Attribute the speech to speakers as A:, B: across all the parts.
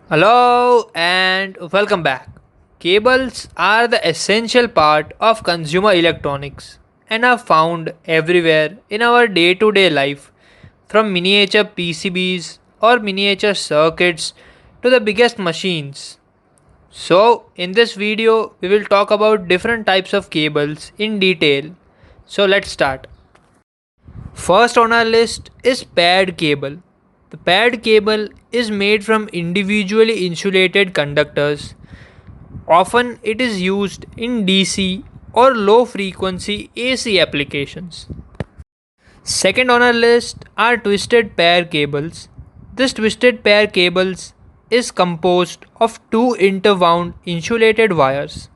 A: Hello and welcome back. Cables are the essential part of consumer electronics and are found everywhere in our day to day life, from miniature PCBs or miniature circuits to the biggest machines. So, in this video, we will talk about different types of cables in detail. So, let's start. First on our list is paired cable. The paired cable is made from individually insulated conductors. Often it is used in DC or low frequency AC applications. Second on our list are twisted pair cables. This twisted pair cables is composed of two interwound insulated wires.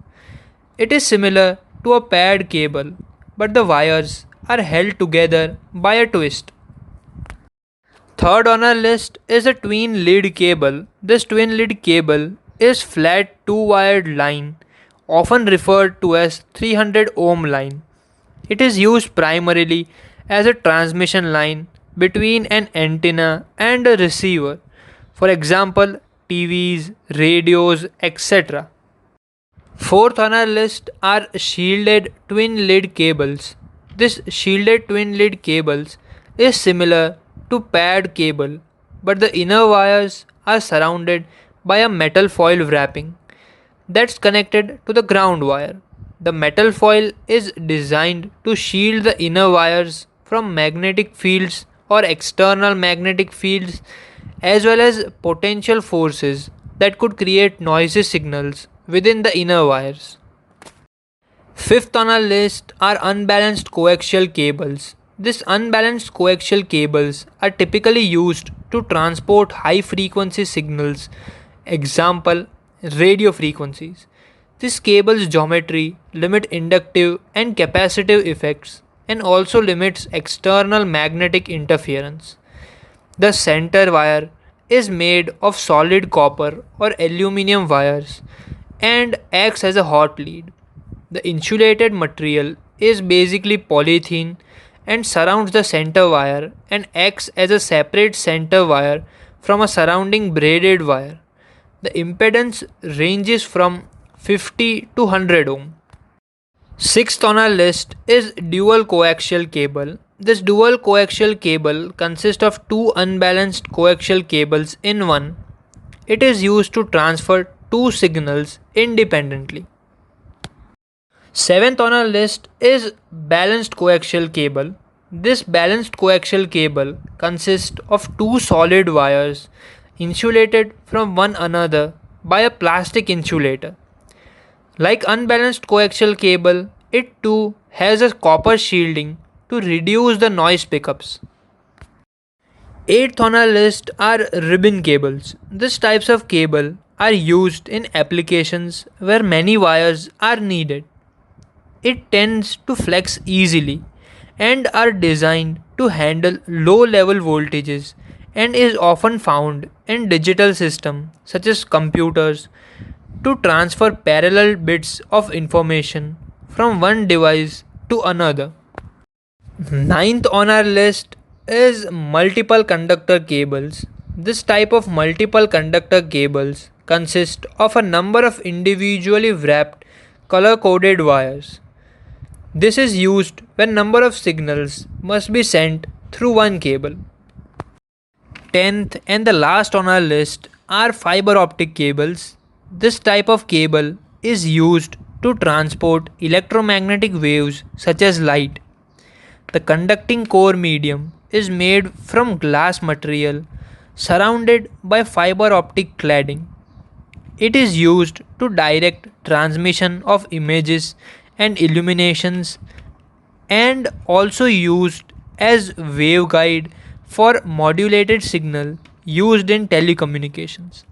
A: It is similar to a paired cable, but the wires are held together by a twist. Third on our list is a twin lead cable. This twin lead cable is flat two-wired line, often referred to as 300 ohm line. It is used primarily as a transmission line between an antenna and a receiver. For example, TVs, radios, etc. Fourth on our list are shielded twin lead cables. This shielded twin lead cables is similar to paired cable, but the inner wires are surrounded by a metal foil wrapping that's connected to the ground wire. The metal foil is designed to shield the inner wires from magnetic fields or external magnetic fields as well as potential forces that could create noisy signals within the inner wires. Fifth on our list are unbalanced coaxial cables. These unbalanced coaxial cables are typically used to transport high frequency signals, example radio frequencies. This cable's geometry limit inductive and capacitive effects and also limits external magnetic interference. The center wire is made of solid copper or aluminum wires and acts as a hot lead. The insulated material is basically polythene and surrounds the center wire and acts as a separate center wire from a surrounding braided wire. The impedance ranges from 50 to 100 ohm. Sixth on our list is dual coaxial cable. This dual coaxial cable consists of two unbalanced coaxial cables in one. It is used to transfer two signals independently. Seventh on our list is balanced coaxial cable. This balanced coaxial cable consists of two solid wires insulated from one another by a plastic insulator. Like unbalanced coaxial cable, it too has a copper shielding to reduce the noise pickups. Eighth on our list are ribbon cables. These types of cable are used in applications where many wires are needed. It tends to flex easily and are designed to handle low level voltages and is often found in digital systems such as computers to transfer parallel bits of information from one device to another. Ninth on our list is multiple conductor cables. This type of multiple conductor cables consist of a number of individually wrapped color coded wires. This is used when number of signals must be sent through one cable. Tenth and the last on our list are fiber optic cables. This type of cable is used to transport electromagnetic waves such as light. The conducting core medium is made from glass material surrounded by fiber optic cladding. It is used to direct transmission of images and illuminations and also used as waveguide for modulated signal used in telecommunications.